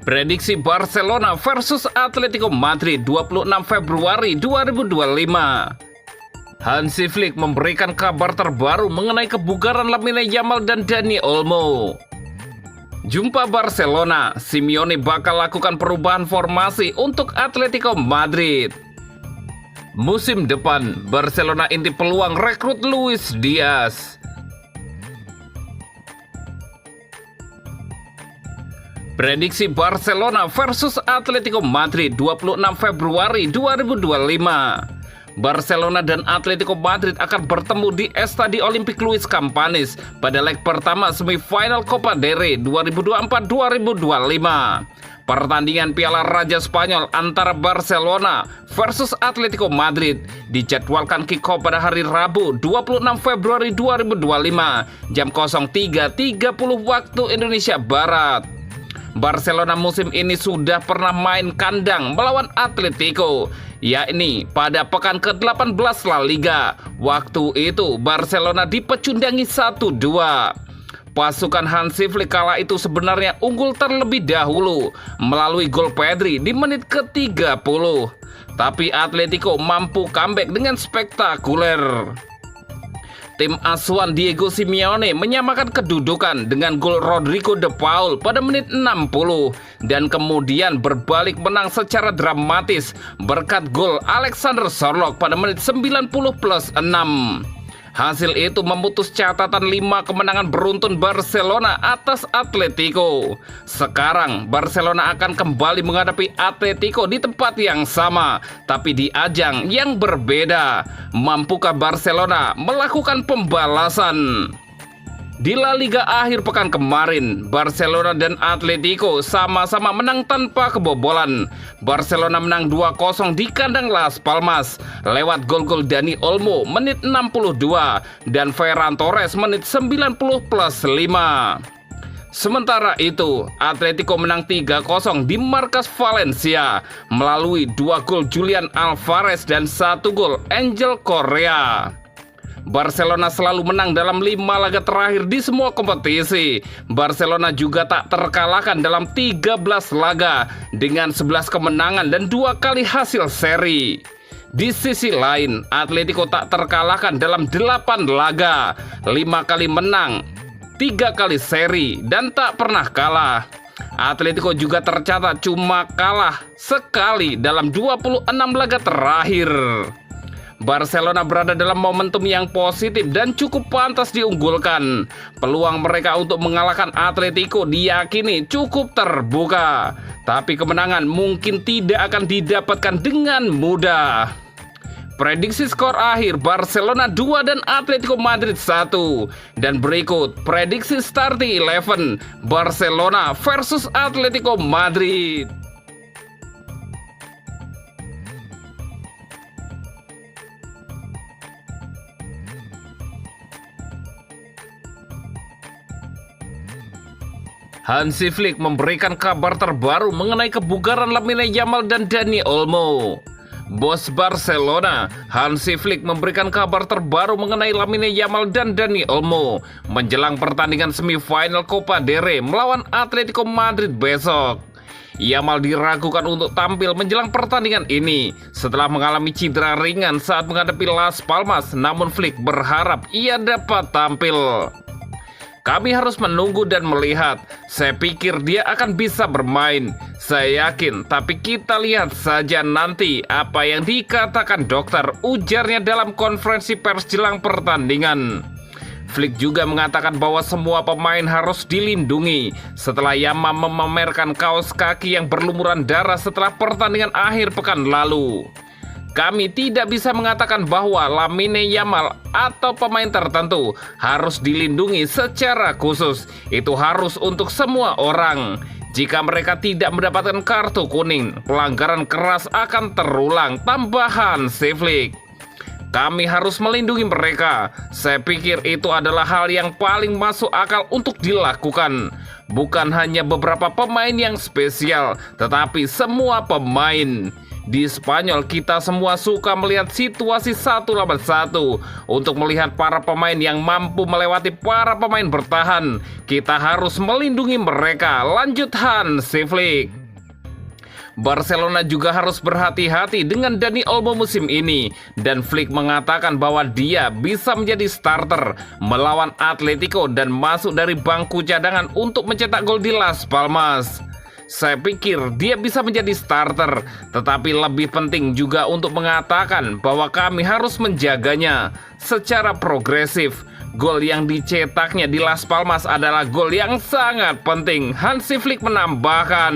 Prediksi Barcelona versus Atletico Madrid 26 Februari 2025. Hansi Flick memberikan kabar terbaru mengenai kebugaran Lamine Yamal dan Dani Olmo. Jumpa Barcelona, Simeone bakal lakukan perubahan formasi untuk Atletico Madrid. Musim depan, Barcelona inti peluang rekrut Luis Diaz. Prediksi Barcelona versus Atletico Madrid 26 Februari 2025. Barcelona dan Atletico Madrid akan bertemu di Estadio Olímpic Luis Campanis pada leg pertama semifinal Copa del Rey 2024-2025. Pertandingan Piala Raja Spanyol antara Barcelona versus Atletico Madrid dijadwalkan kick-off pada hari Rabu 26 Februari 2025 jam 03.30 waktu Indonesia Barat. Barcelona musim ini sudah pernah main kandang melawan Atletico, yakni pada pekan ke-18 La Liga. Waktu itu Barcelona dipecundangi 1-2. Pasukan Hansi Flick kala itu sebenarnya unggul terlebih dahulu melalui gol Pedri di menit ke-30. Tapi Atletico mampu comeback dengan spektakuler. Tim asuhan Diego Simeone menyamakan kedudukan dengan gol Rodrigo de Paul pada menit 60 dan kemudian berbalik menang secara dramatis berkat gol Alexander Sørloth pada menit 90+6. Hasil itu memutus catatan 5 kemenangan beruntun Barcelona atas Atletico. Sekarang Barcelona akan kembali menghadapi Atletico di tempat yang sama, tapi di ajang yang berbeda. Mampukah Barcelona melakukan pembalasan? Di La Liga akhir pekan kemarin, Barcelona dan Atletico sama-sama menang tanpa kebobolan. Barcelona menang 2-0 di kandang Las Palmas lewat gol-gol Dani Olmo menit 62 dan Ferran Torres menit 90+5. Sementara itu, Atletico menang 3-0 di markas Valencia melalui 2 gol Julian Alvarez dan 1 gol Angel Correa. Barcelona selalu menang dalam 5 laga terakhir di semua kompetisi. Barcelona juga tak terkalahkan dalam 13 laga dengan 11 kemenangan dan 2 kali hasil seri. Di sisi lain, Atletico tak terkalahkan dalam 8 laga, 5 kali menang, 3 kali seri, dan tak pernah kalah. Atletico juga tercatat cuma kalah sekali dalam 26 laga terakhir. Barcelona berada dalam momentum yang positif dan cukup pantas diunggulkan. Peluang mereka untuk mengalahkan Atletico diyakini cukup terbuka. Tapi kemenangan mungkin tidak akan didapatkan dengan mudah. Prediksi skor akhir Barcelona 2 dan Atletico Madrid 1. Dan berikut prediksi starting 11 Barcelona versus Atletico Madrid. Hansi Flick memberikan kabar terbaru mengenai kebugaran Lamine Yamal dan Dani Olmo. Bos Barcelona, Hansi Flick memberikan kabar terbaru mengenai Lamine Yamal dan Dani Olmo menjelang pertandingan semifinal Copa del Rey melawan Atletico Madrid besok. Yamal diragukan untuk tampil menjelang pertandingan ini setelah mengalami cedera ringan saat menghadapi Las Palmas, namun Flick berharap ia dapat tampil. Kami harus menunggu dan melihat. Saya pikir dia akan bisa bermain. Saya yakin, tapi kita lihat saja nanti apa yang dikatakan dokter, ujarnya dalam konferensi pers jelang pertandingan. Flick juga mengatakan bahwa semua pemain harus dilindungi setelah Yamal memamerkan kaos kaki yang berlumuran darah setelah pertandingan akhir pekan lalu. Kami tidak bisa mengatakan bahwa Lamine Yamal atau pemain tertentu harus dilindungi secara khusus. Itu harus untuk semua orang. Jika mereka tidak mendapatkan kartu kuning, pelanggaran keras akan terulang, tambahan Flick. Kami harus melindungi mereka. Saya pikir itu adalah hal yang paling masuk akal untuk dilakukan. Bukan hanya beberapa pemain yang spesial, tetapi semua pemain. Di Spanyol kita semua suka melihat situasi 1 lawan 1 untuk melihat para pemain yang mampu melewati para pemain bertahan. Kita harus melindungi mereka, lanjut Hansi Flick. Barcelona juga harus berhati-hati dengan Dani Olmo musim ini, dan Flick mengatakan bahwa dia bisa menjadi starter melawan Atletico dan masuk dari bangku cadangan untuk mencetak gol di Las Palmas. Saya pikir dia bisa menjadi starter, tetapi lebih penting juga untuk mengatakan bahwa kami harus menjaganya secara progresif. Gol yang dicetaknya di Las Palmas adalah gol yang sangat penting, Hansi Flick menambahkan.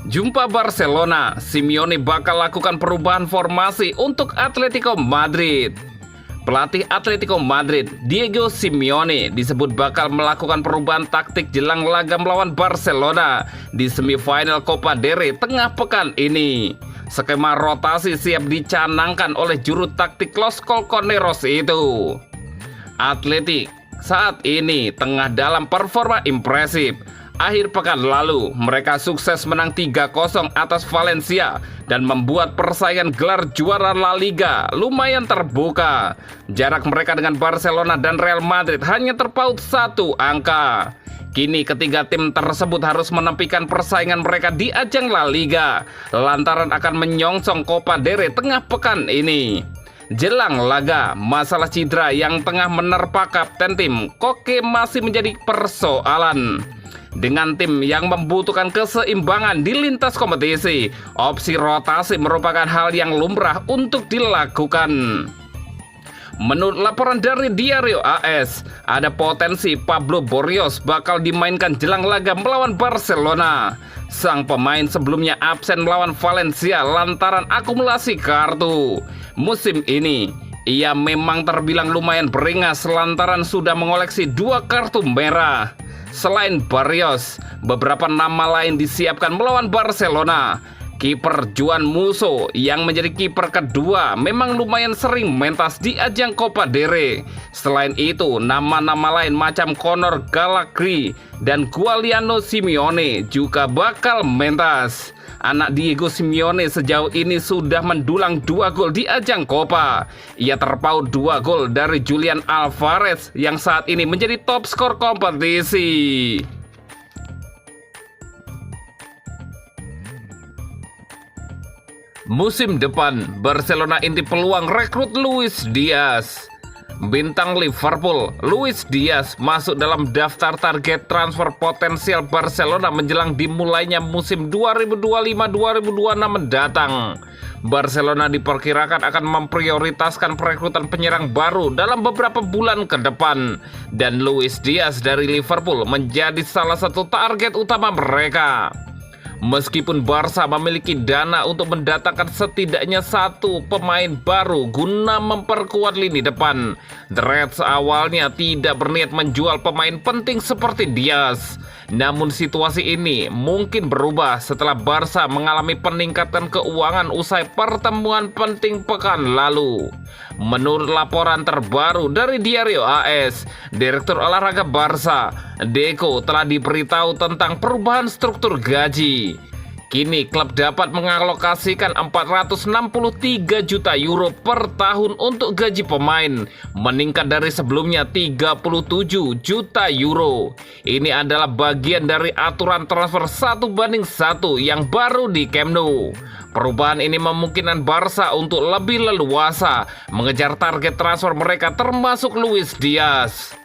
Jumpa Barcelona, Simeone bakal lakukan perubahan formasi untuk Atletico Madrid. Pelatih Atletico Madrid, Diego Simeone, disebut bakal melakukan perubahan taktik jelang laga melawan Barcelona di semifinal Copa del Rey tengah pekan ini. Skema rotasi siap dicanangkan oleh juru taktik Los Colchoneros itu. Atletik saat ini tengah dalam performa impresif. Akhir pekan lalu, mereka sukses menang 3-0 atas Valencia dan membuat persaingan gelar juara La Liga lumayan terbuka. Jarak mereka dengan Barcelona dan Real Madrid hanya terpaut 1 angka. Kini ketiga tim tersebut harus menepikan persaingan mereka di ajang La Liga lantaran akan menyongsong Copa del Rey tengah pekan ini. Jelang laga, masalah cedera yang tengah menerpa kapten tim Koke masih menjadi persoalan. Dengan tim yang membutuhkan keseimbangan di lintas kompetisi, opsi rotasi merupakan hal yang lumrah untuk dilakukan. Menurut laporan dari Diario AS, ada potensi Pablo Barrios bakal dimainkan jelang laga melawan Barcelona. Sang pemain sebelumnya absen melawan Valencia lantaran akumulasi kartu. Musim ini, ia memang terbilang lumayan beringas lantaran sudah mengoleksi 2 kartu merah. Selain Barrios, beberapa nama lain disiapkan melawan Barcelona. Kiper Juan Musso yang menjadi kiper kedua memang lumayan sering mentas di ajang Copa del Rey. Selain itu, nama-nama lain macam Conor Gallagher dan Giuliano Simeone juga bakal mentas. Anak Diego Simeone sejauh ini sudah mendulang 2 gol di ajang Copa. Ia terpaut 2 gol dari Julian Alvarez yang saat ini menjadi top skor kompetisi. Musim depan, Barcelona intip peluang rekrut Luis Diaz. Bintang Liverpool, Luis Diaz masuk dalam daftar target transfer potensial Barcelona menjelang dimulainya musim 2025-2026 mendatang. Barcelona diperkirakan akan memprioritaskan perekrutan penyerang baru dalam beberapa bulan ke depan, dan Luis Diaz dari Liverpool menjadi salah satu target utama mereka. Meskipun Barca memiliki dana untuk mendatangkan setidaknya 1 pemain baru guna memperkuat lini depan, The Reds awalnya tidak berniat menjual pemain penting seperti Diaz. Namun situasi ini mungkin berubah setelah Barca mengalami peningkatan keuangan usai pertemuan penting pekan lalu. Menurut laporan terbaru dari Diario AS, Direktur Olahraga Barca, Deco, telah diberitahu tentang perubahan struktur gaji. Kini klub dapat mengalokasikan 463 juta euro per tahun untuk gaji pemain, meningkat dari sebelumnya 37 juta euro. Ini adalah bagian dari aturan transfer 1:1 yang baru di Camp Nou. Perubahan ini memungkinkan Barca untuk lebih leluasa mengejar target transfer mereka termasuk Luis Diaz.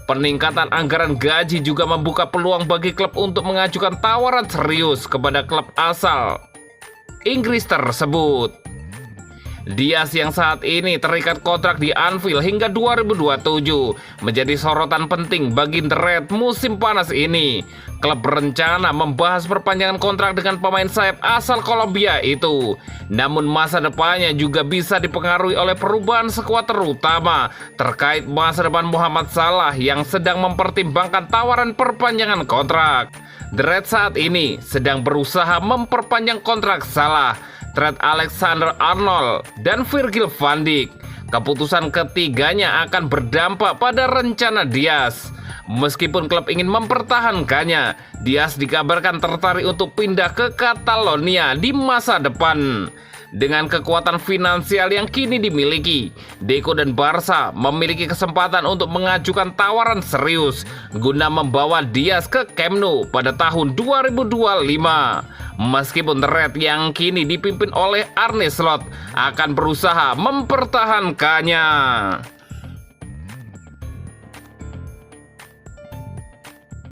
Peningkatan anggaran gaji juga membuka peluang bagi klub untuk mengajukan tawaran serius kepada klub asal Inggris tersebut. Diaz yang saat ini terikat kontrak di Anfield hingga 2027 menjadi sorotan penting bagi The Reds musim panas ini. Klub berencana membahas perpanjangan kontrak dengan pemain sayap asal Kolombia itu. Namun masa depannya juga bisa dipengaruhi oleh perubahan skuad, terutama terkait masa depan Muhammad Salah yang sedang mempertimbangkan tawaran perpanjangan kontrak. The Reds saat ini sedang berusaha memperpanjang kontrak Salah, Trent Alexander-Arnold, dan Virgil van Dijk. Keputusan ketiganya akan berdampak pada rencana Diaz. Meskipun klub ingin mempertahankannya, Dias dikabarkan tertarik untuk pindah ke Catalonia di masa depan. Dengan kekuatan finansial yang kini dimiliki, Deco dan Barca memiliki kesempatan untuk mengajukan tawaran serius guna membawa Dias ke Camp Nou pada tahun 2025. Meskipun The Red yang kini dipimpin oleh Arne Slot akan berusaha mempertahankannya.